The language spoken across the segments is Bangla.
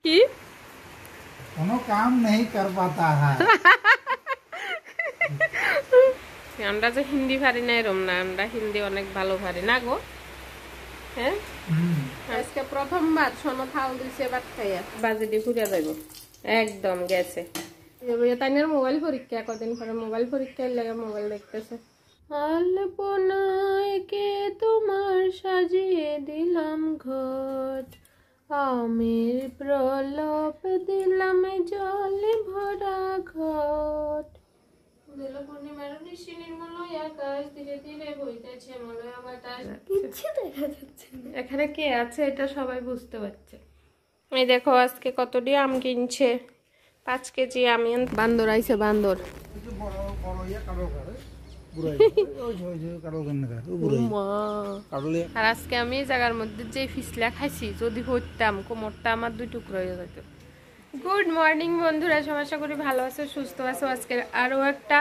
কি কোনো কাম नहीं कर पाता है আমরা যে হিন্দি পারি না এরম না, আমরা হিন্দি অনেক ভালো পারি না গো। হ্যাঁ আজকে প্রথমবার শোনো থাল দিছে ভাত খাইয়া বাজে দিয়ে ঘুরে যাইব একদম গেছে। তাইনের মোবাইল পরীক্ষা, কদিন পরে মোবাইল পরীক্ষা লাগে মোবাইল দেখতেছে। আলপনায় কে তোমার সাজিয়ে দিলাম ঘট, আমের প্রলাপ দিলাম জলে ভরা ঘট। পূর্ণিমার নিশি নির্মল আকাশ ধীরে ধীরে বইতেছে মলয় বাতাস। কিছু দেখা যাচ্ছে না এখানে কে আছে এটা সবাই বুঝতে পারছে। এই দেখো আজকে কতটি আম কিনছে, 5 কেজি আমি। বান্দর আইছে বান্দর। আর আজকে আমি এই জায়গার মধ্যে যে ফিসলা খাইছি যদি হইতাম কোমরটা আমার 2 টুকরো হয়ে যেত। গুড মর্নিং বন্ধুরা, আশা করি ভালো আছো সুস্থ আছো। আজকে আরও একটা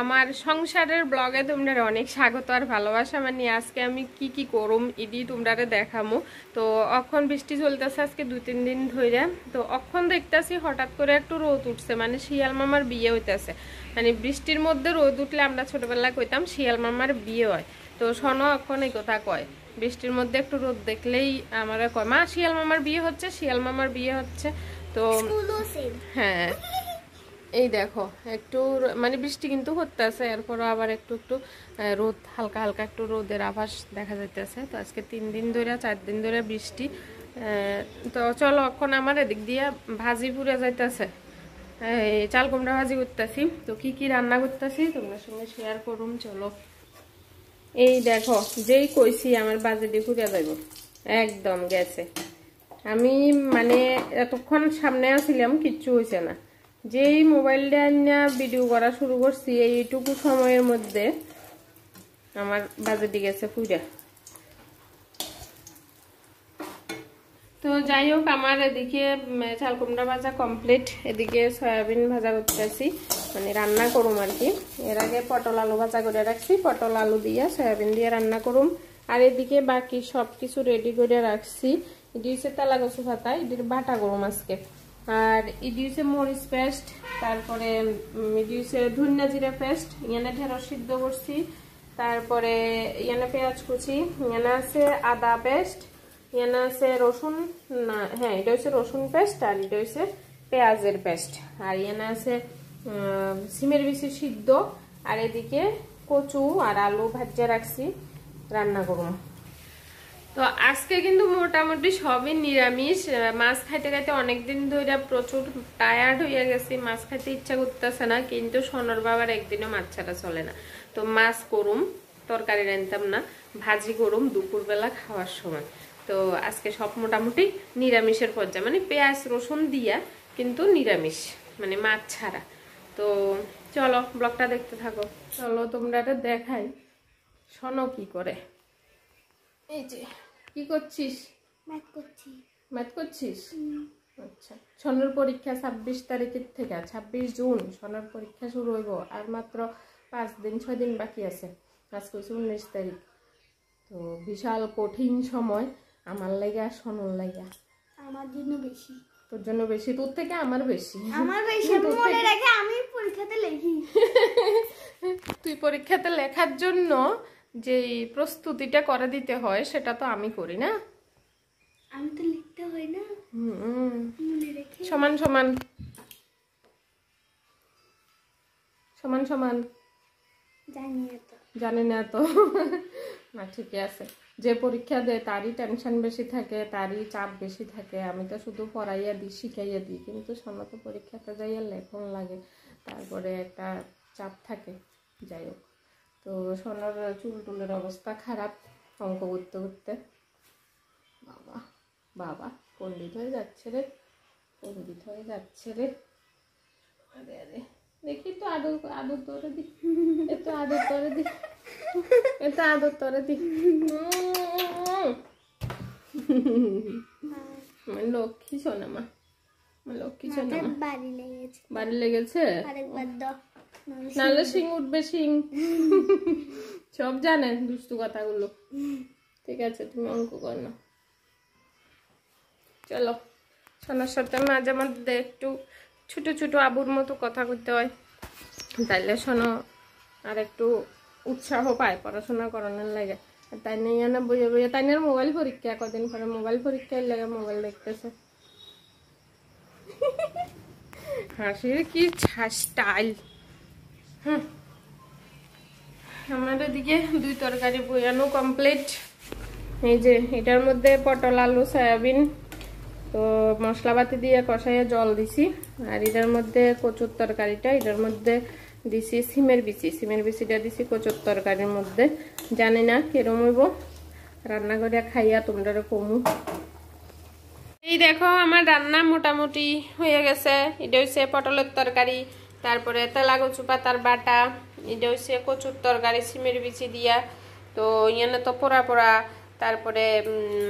আমার সংসারের ব্লগে তোমরা অনেক স্বাগত আর ভালোবাসা। মানে আজকে আমি কি কি করুম ইডি তোমরা দেখামো। তো অখন বৃষ্টি চলতেছে আজকে 2-3 দিন ধরে। তো অখন দেখতেছি হঠাৎ করে একটু রোদ উঠছে, মানে শিয়াল মামার বিয়ে হইতেছে। মানে বৃষ্টির মধ্যে রোদ উঠলে আমরা ছোটবেলায় কইতাম শিয়াল মামার বিয়ে হয়। তো শোনো এখন এই কথা কয়, বৃষ্টির মধ্যে একটু রোদ দেখলেই আমরা কয় মা শিয়াল মামার বিয়ে হচ্ছে, শিয়াল মামার বিয়ে হচ্ছে। তো হ্যাঁ এই দেখো একটু মানে বৃষ্টি কিন্তু হতেছে, এরপরও আবার একটু একটু রোদ হালকা হালকা একটু রোদের আভাস দেখা যাইতেছে। তো আজকে 3 দিন ধরে 4 দিন ধরে বৃষ্টি। তো চলো এখন আমার এদিক দিয়ে ভাজি পুড়ে যাইতেছে, এই চাল কুমড়া ভাজি করতেছি। তো কি কি রান্না করতেছি তোমার সঙ্গে শেয়ার করুম চলো। এই দেখো যেই কইছি আমার বাজেটি পুড়ে যাইব একদম গেছে। আমি মানে এতক্ষণ সামনে আসছিলাম কিচ্ছু হয়েছে না, যেই মোবাইলটা নিয়ে ভিডিও করা শুরু করছি এইটুকু সময়ের মধ্যে আমার বাজেটি গেছে পুরা। তো যাই হোক আমার এদিকে চাল কুমড়া ভাজা কমপ্লিট, এদিকে সয়াবিন ভাজা করতেছি মানে রান্না করুম আর কি। এর আগে পটল আলু ভাজা করে রাখছি, পটল আলু দিয়ে সয়াবিন দিয়ে রান্না করুম। আর এদিকে বাকি সব কিছু রেডি করে রাখছি। এটি হচ্ছে তেলা কচু পাতা, এটির বাটা করুম আজকে। আর এটি হচ্ছে মরিচ পেস্ট, তারপরে এটি হচ্ছে ধনিয়া জিরা পেস্ট, এখানে ঢেঁড়স সিদ্ধ করছি, তারপরে এখানে পেঁয়াজ কুচি, এখানে আছে আদা পেস্ট, এখানে আছে রসুন, না হ্যাঁ এটা হচ্ছে রসুন পেস্ট, আর এটা হচ্ছে পেঁয়াজের পেস্ট, আর এখানে আছে সিমের বিচি সিদ্ধ। আর এদিকে কচু আর আলু ভাজা রাখছি রান্না করুন। তো আজকে কিন্তু মোটামুটি সবই নিরামিষ। মাছ খাইতে খাইতে অনেকদিন ধরে প্রচুর টায়ার্ড হয়ে গেছি, মাছ খাইতে ইচ্ছা করতেছে না, কিন্তু সোনার বাবার একদিনও মাছ ছাড়া চলে না। তো মাছ করুম, তরকারি রান্তাম না, ভাজি করুম দুপুরবেলা খাওয়ার সময়। তো আজকে সব মোটামুটি নিরামিষের পর্যায়ে, মানে পেঁয়াজ রসুন দিয়া কিন্তু নিরামিষ, মানে মাছ ছাড়া। তো চলো ব্লগটা দেখতে থাকো। চলো তোমরা দেখাই শোনো কি করে। এই যে কি করছিস? ম্যাথ করছি। ম্যাথ করছিস? আচ্ছা, সোনার পরীক্ষা 26 তারিখের থেকে, 26 জুন সোনার পরীক্ষা শুরু হইব। আর মাত্র 5-6 দিন বাকি আছে, আজকে হচ্ছে 19 তারিখ। তো বিশাল কঠিন সময় আমার লাগে আর সোনার লাগে। আমার জন্য বেশি, তোর জন্য বেশি, তোর থেকে আমার বেশি। আমার বেশি মনে রাখে আমি পরীক্ষাতে লিখি। তুই পরীক্ষাতে লেখার জন্য যে প্রস্তুতিটা করে দিতে হয় সেটা তো আমি করি না, আমি তো লিখতে হয় না মনে রেখে। সমান সমান সমান সমান জানি না তো না ঠিকই আছে। যে পরীক্ষা দেয় তারই টেনশন বেশি থাকে, তারই চাপ বেশি থাকে। আমি তো শুধু পড়াইয়া দিই শিখাইয়া দিই, কিন্তু সোনা তো পরীক্ষাতে যাইয়া লেখন লাগে, তারপরে একটা চাপ থাকে। যাই হোক, তো সোনার চুল টুলের অবস্থা খারাপ অঙ্ক করতে করতে। বাবা বাবা পণ্ডিত হয়ে যাচ্ছে রে, পণ্ডিত হয়ে যাচ্ছে রে। আরে আরে দেখি তো আদর আদর তোরে দি, একটু আদর তোরে দি, একটু আদর তোরে দি। আমার লক্ষ্মী সোনা মা, আমার লক্ষ্মী সোনা মা। বাড়ি লেগেছে, নাহলে শিং উঠবে, শিং সব জানে দুষ্টু কথাগুলো। ঠিক আছে তুমি অঙ্ক কর না, চলো সোনার সাথে মাঝে মধ্যে একটু ছোট ছোট আবুর মতো কথা কইতে হয়, তাইলে শোনো আর একটু উৎসাহ পায় পড়াশোনা করানোর লাগে। তাই নিয়ে না বইয়ে বইয়ে তাই নিয়ে মোবাইল পরীক্ষা, কদিন পরে মোবাইল পরীক্ষার লাগে মোবাইল দেখতেছে। হাসির কি স্টাইল। আমার এদিকে 2 তরকারি বয়ানো কমপ্লিট। এই যে এটার মধ্যে পটল আলু সয়াবিন তো মশলাপাতি দিয়ে কষাইয়ে জল দিছি। আর এটার মধ্যে কচুর তরকারিটা, এটার মধ্যে দিছি সিমের বিচিটা দিছি কচুর তরকারির মধ্যে। জানি না কিরম হইব, রান্না করে খাইয়া তোমরা কমু। এই দেখো আমার রান্না মোটামুটি হয়ে গেছে। এটা হচ্ছে পটলের তরকারি, তারপরে তেলা কচু পাতার বাটা, এটা হচ্ছে কচুর তরকারি সিমের বিচি দিয়া, তো ইয়ানে তো পোড়া পোড়া, তারপরে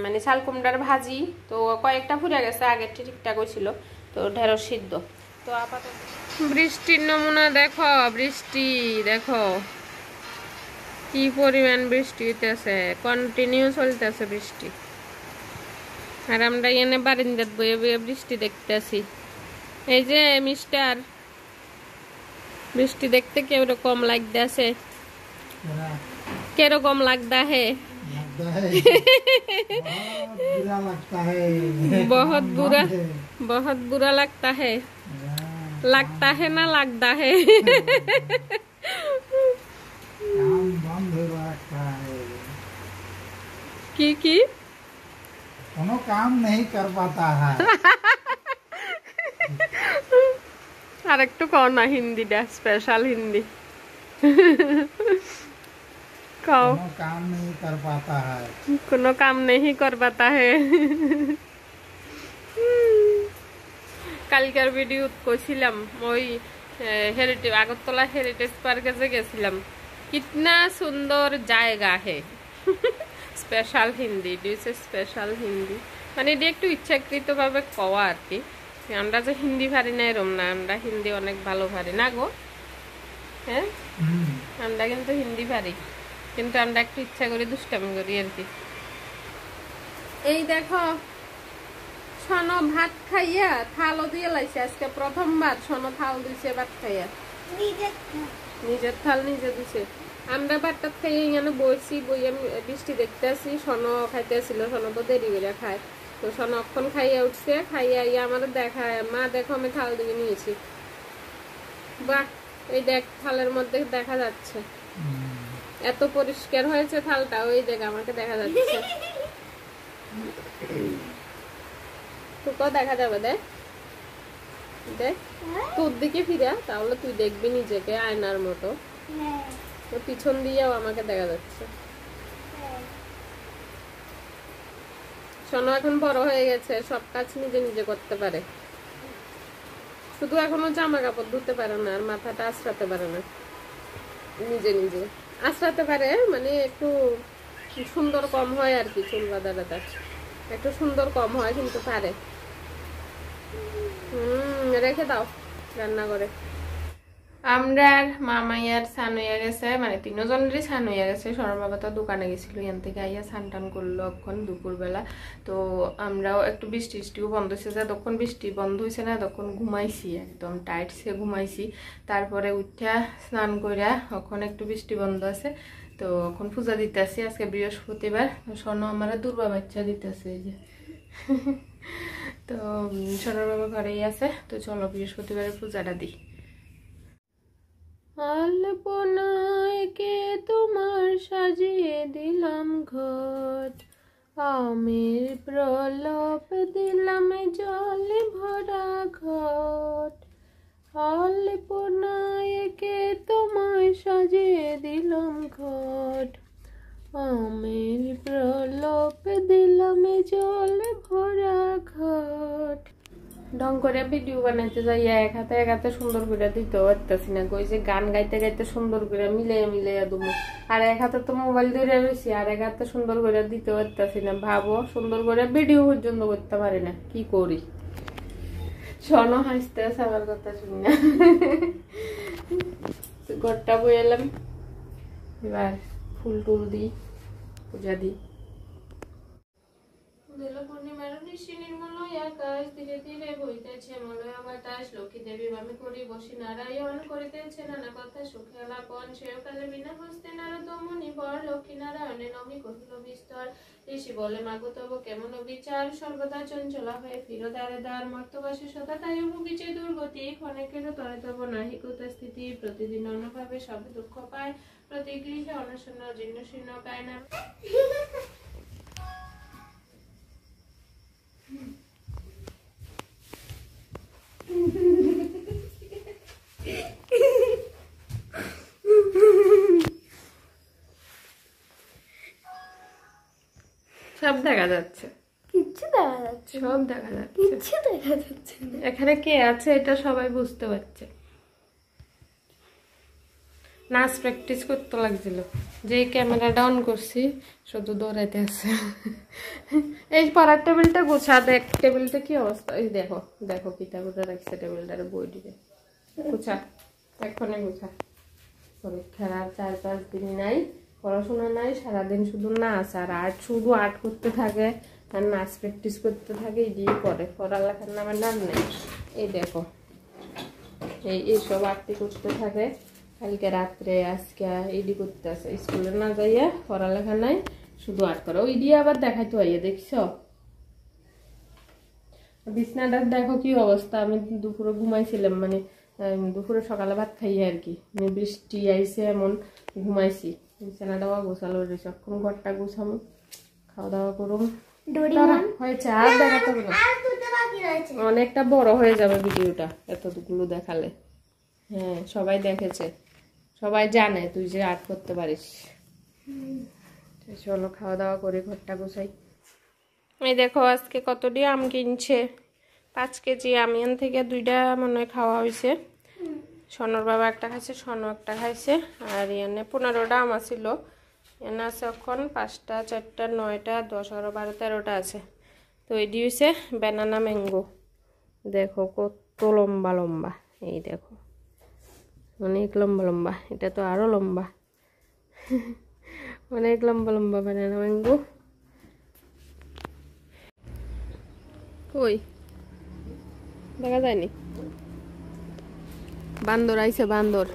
মানে শাল কুমড়ার ভাজি, তো কয়েকটা ফুরে গেছে, আগের ঠিকঠাক হয়েছিল, তো ঢেঁড়স সিদ্ধ। তো আপাতত বৃষ্টির নমুনা দেখো, বৃষ্টি দেখো কি পরিমাণ বৃষ্টি হইতেছে, কন্টিনিউ চলতেছে বৃষ্টি। আর আমরা এনে বারিন্দাত বয়ে বয়ে বৃষ্টি দেখতেছি। এই যে মিস্টার, বৃষ্টি দেখতে কিরকম লাগতেছে, কিরকম লাগতা হে? बहुत बुरा लगता है ना लगता है? की कोनो काम नहीं कर पाता है। আর একটু কও না হিন্দিটা, স্পেশাল হিন্দি কও। कोनो काम नहीं कर पाता है। কোনো কাম नहीं कर पाता है। কালকের ভিডিও করছিলাম ওই হেরিটেজ, আগরতলা হেরিটেজ পার্কে যে গেছিলাম, কিতনা সুন্দর জায়গা হে। স্পেশাল হিন্দি, ডিউসে স্পেশাল হিন্দি, মানে এটা একটু ইচ্ছাকৃত ভাবে কওয়া আর কি। আমরা যে হিন্দি পারি না এরম না, আমরা হিন্দি অনেক ভালো পারি না গো। হ্যাঁ আমরা কিন্তু হিন্দি পারি, কিন্তু আমরা একটু ইচ্ছা করি দুষ্টামি করি আর কি। এই দেখো সোনো ভাত খাইয়া থালও দিয়ে লাইছে, আজকে প্রথমবার সোনো থাল দিছে ভাত খাইয়া, নিজের থাল নিজে দিছে। আমরা ভাতটা খাইয়ে এখানে বসছি, বইয়ে বৃষ্টি দেখতে আসি, সোনো খাইতে আসছিল, সোনো তো দেরি করে খায়, তো সোনো অক্ষণ খাইয়া উঠছে, খাইয়া ইয়ে আমাদের দেখায়, মা দেখো আমি থাল দিয়ে নিয়েছি। বাহ, এই দেখ থালের মধ্যে দেখা যাচ্ছে, এত পরিষ্কার হয়েছে থালটা, ওই দেখ আমাকে দেখা যাচ্ছে, তোকেও দেখা যাবে। দেখ দেখ তোর দিকে ফিরা, তাহলে তুই দেখবি নিজেকে আয়নার মতো, তো পিছন দিয়েও আমাকে দেখা যাচ্ছে। সোনা এখন বড় হয়ে গেছে, সব কাজ নিজে নিজে করতে পারে, শুধু এখনো জামা কাপড় ধুতে পারে না, আর মাথাটা আঁচড়াতে পারে না, নিজে নিজে আঁচড়াতে পারে, মানে একটু সুন্দর কম হয় আর কি, চুল বাঁধাটা একটু সুন্দর কম হয়, কিন্তু পারে। রেখে দাও রান্না করে। আমরা মামাইয়ার স্নান হইয়া গেছে, মানে 3 জনেরই স্নান হইয়া গেছে। সরবাবা তো দোকানে গেছিল, এখান থেকে আইয়া স্নান টান করলো এখন দুপুরবেলা। তো আমরাও একটু বৃষ্টিও বন্ধ হয়েছে, যতক্ষণ বৃষ্টি বন্ধ হয়েছে না তখন ঘুমাইছি, একদম টাইট সে ঘুমাইছি। তারপরে উঠা স্নান কইরা এখন একটু বৃষ্টি বন্ধ আছে, তো এখন পূজা দিতে আসি। আজকে বৃহস্পতিবার, সোনো আমার দুর্বা বাচ্চা দিতেছে, এই যে। তো সোনার বাবা ঘরেই আছে, তো চলো বৃহস্পতিবারের পূজাটা দিই। আলপনায় কে তোমার সাজিয়ে দিলাম ঘট, আমের প্রলাপ দিলাম জলে ভরা ঘট, আলপনায় কে তোমায় সাজিয়ে দিলাম ঘট, আমের প্রলাপ দিলাম জলে ভরা ঘট। ঢং করে ভিডিও বানাইতে যাই, এক হাতে সুন্দর করে দিতে পারতেছি না, কই যে গান গাইতে গাইতে সুন্দর করে মিলে দেবো, আর এক হাতে তো মোবাইল ধরে রয়েছি, আর এক হাতে সুন্দর করে দিতে পারতেছি না। ভাবো, সুন্দর করে ভিডিও পর্যন্ত করতে পারি না, কি করি। শোনো হাসতে আছে আমার কথা শুনি না। ঘরটা বয়ে এলাম, এবার ফুল টুল দিই, পূজা দিই। পূর্ণিমার বৃষ্টি নির্মলই আকাশ, ধীরে ধীরে বইতেছে মলয় বাতাস। লক্ষ্মী দেবী বামে করি বসি নারায়ণ, করিতেছে নানা কথা সুখে আলাপন। সেওকালে বিনা হস্তে নারদ মুনি বর, লক্ষ্মী নারায়ণে নমি কহিল বিস্তর। ঋষি বলে মাগো তব কেমন বিচার, সর্বদা চঞ্চলা হয়ে ফিরো দ্বারে দ্বার। মর্তবাসে সদা তাই ভুগিছে দুর্গতি, ক্ষণেকেরও তরে তব নাহি কুত স্থিতি। প্রতিদিন অন্যভাবে সব দুঃখ পায়, প্রতি গৃহে অনশূন্য জীর্ণ শীর্ণ কায় না। সব দেখা যাচ্ছে, কিচ্ছু দেখা যাচ্ছে, সব দেখা যাচ্ছে, কিচ্ছু দেখা যাচ্ছে না। এখানে কে আছে এটা সবাই বুঝতে পারছে। নাচ প্র্যাকটিস করতে লাগছিল, যে ক্যামেরাটা অন করছি শুধু দৌড়াইতে আছে। এই পড়ার টেবিলটা গোছা দেখ, টেবিলটা কি অবস্থা। এই দেখো দেখো কিতা করে রাখছে টেবিলটার, বই দিবে গোছা, এক্ষণে গোছা। পরীক্ষার আর 4-5 দিন নাই, পড়াশোনা নাই, সারাদিন শুধু নাচ আর আর্ট, শুধু আর্ট করতে থাকে আর নাচ প্র্যাকটিস করতে থাকে। এই দিয়ে করে, পড়ালেখার নামে নাম নেই। এই দেখো এইসব আর্টি করতে থাকে। কালকে রাত্রে আজকে এডি করতে আছে, স্কুলে না যাইয়া, পড়ালেখা নাই, শুধু আর্ট করে। ওই দিয়ে আবার দেখাইতে হইয়া, দেখছো বিছনাটার দেখো কি অবস্থা। আমি দুপুরে ঘুমাইছিলাম, মানে দুপুরে সকালে ভাত খাইয়ে আর কি, মানে বৃষ্টি আইসে এমন ঘুমাইছি। বিছানাটাও গোছালো রয়েছে, এখন ঘরটা গোছামো, খাওয়া দাওয়া করুম, হয়েছে। আর দেখাতে হবে না, অনেকটা বড় হয়ে যাবে ভিডিওটা এতগুলো দেখালে। হ্যাঁ সবাই দেখেছে, সবাই জানে তুই যে আর্ট করতে পারিস। চলো খাওয়া দাওয়া করে ঘরটা গোছাই। এই দেখো আজকে কতটি আম কিনছে, 5 কেজি আম। এখান থেকে 2টা মনে হয় খাওয়া হয়েছে। সনর বাবা একটা খাইছে, সনু একটা খাইছে। আর এখানে 15টা আম ছিল, এখানে আছে এখন 5টা 4টা 9টা 10 11 12 13টা আছে। তো এটি হয়েছে ব্যানানা ম্যাঙ্গো। দেখো কত লম্বা লম্বা, এই দেখো অনেক লম্বা লম্বা, এটা তো আরো লম্বা, অনেক লম্বা লম্বা ব্যানানা ম্যাঙ্গো। কই দেখা যায়নি, বান্দর আইছে, বান্দর।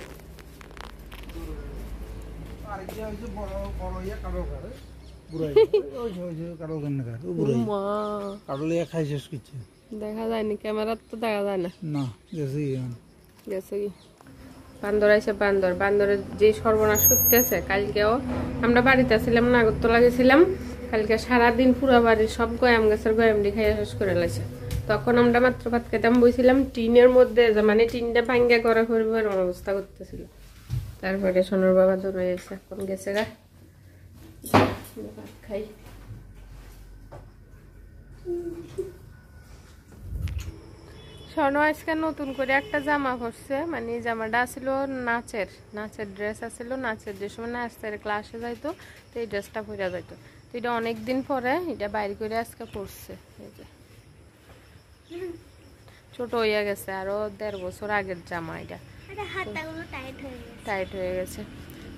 দেখা যায়নি, ক্যামেরার তো দেখা যায় না। গেছে কি বান্দর আইসে, বান্দর, বান্দরের যে সর্বনাশ করতেছে। কালকেও আমরা বাড়িতে ছিলাম না, আগরতলা গেছিলাম। কালকে সারাদিন পুরো বাড়ির সব গয়াম গাছের গয়ামডি খাইয়া শেষ করে লাইছে। তখন আমরা মাত্র ভাত খেতাম বইছিলাম টিনের মধ্যে, মানে টিনটা ভাঙ্গা করা করবার অবস্থা করতেছিল। তারপরে সোনার বাবা দৌড়ে এসে এখন গেছে গা, ভাত খাই। স্বর্ণ আজকে নতুন করে একটা জামা পরছে, মানে জামাটা ছিল নাচের ড্রেস আছিল, নাচের ড্রেস মানে নাচের ক্লাসে যাইতো, তো এই ড্রেসটা পরে যাইতো। তো এটা অনেকদিন পরে এটা বাইরে করে আজকে পরছে। এই যে ছোট হইয়া গেছে, আরো 1.5 বছর আগের জামা এটা, টাইট হয়ে গেছে।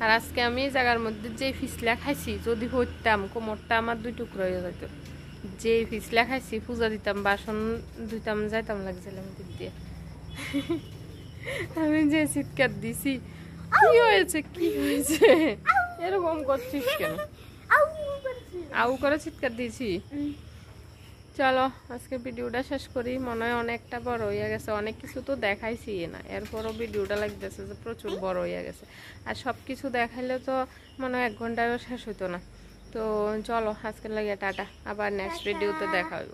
আর আজকে আমি জায়গার মধ্যে যে ফিসলা খাইছি, যদি হইতাম কোমরটা আমার 2 টুকরো হয়ে যেত। যে ফিসলা খাইছি, পূজা দিতাম, বাসন ধুইতাম, যাইতাম লাগছিলাম দিক দিয়ে। আমি যে চিৎকার দিছি, কি হয়েছে কি হয়েছে এরকম করছিস কেন? আউ করে চিৎকার দিয়েছি। চলো আজকে ভিডিওটা শেষ করি, মনে হয় অনেকটা বড় হয়ে গেছে। অনেক কিছু তো দেখাইছি না, এরপরও ভিডিওটা লাগতেছে যে প্রচুর বড় হয়ে গেছে। আর সব কিছু দেখাইলে তো মনে হয় 1 ঘন্টায়ও শেষ হইতো না। তো চলো আজকের লাগে টাটা, আবার নেক্সট ভিডিওতে দেখা হইব।